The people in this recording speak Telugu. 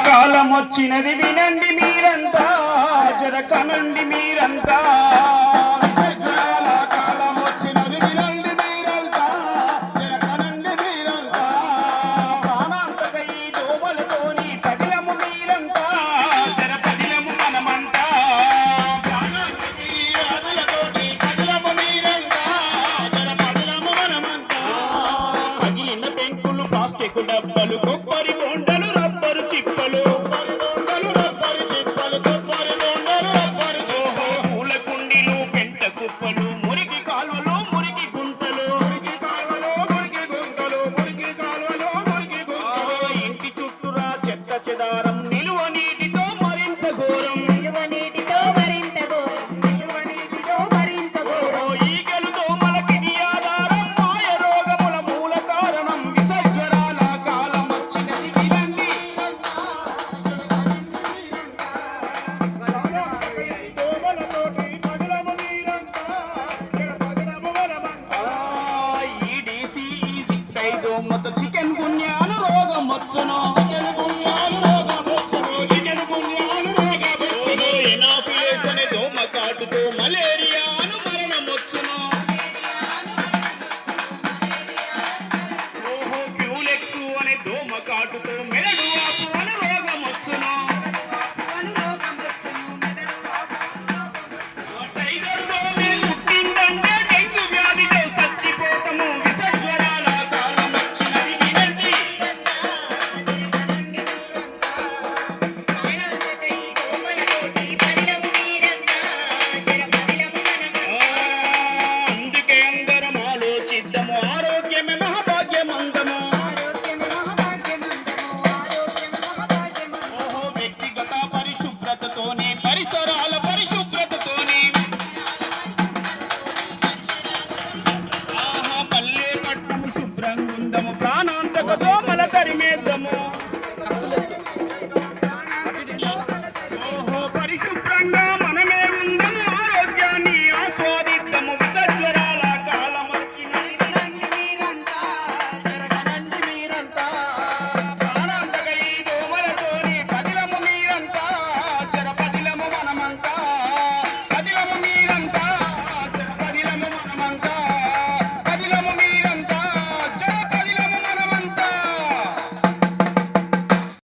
కాలం వచ్చినది వినండి మీరంతా, జరకనండి మీరంతా. కాలం వచ్చినది వినండి మీరంతా, జరకనండి మీరంతా. ప్రాణాంతక ఈ దోమలతోని పదిలము మీరంతా, జర పదిలము మనమంతా. ప్రాణాంతక ఈ వ్యాధులతోటి పదిలము మీరంతా, జర పదిలము మనమంతా. పగిలిన పెంకులు, ప్లాస్టిక్ డబ్బలు, కొబ్బరి బొండలు, రబ్బరు చిప్పలు, పూల కుండీలు, పెంట కుప్పలు, మురికి కాల్వలు, మురికి గుంతలు, ఇంటి చుట్టూరా చెత్త చెదారం, నిలువ నీటితో మరింత ఘోరం. ఈగలు దోమలకిది ఆధారం, మాయ రోగముల మూల కారణం. విసర్జనాల కాలం వచ్చినది వినండి. ఈడీసీ ఈజిప్టై దోమతో చికెన్ గున్యాను రోగం వచ్చును. ఎనాఫిలిస్ అనే దోమ కాటుతో మలేరియాను మరణం వచ్చును. క్యూలెక్స్ అనే దోమ కాటుతో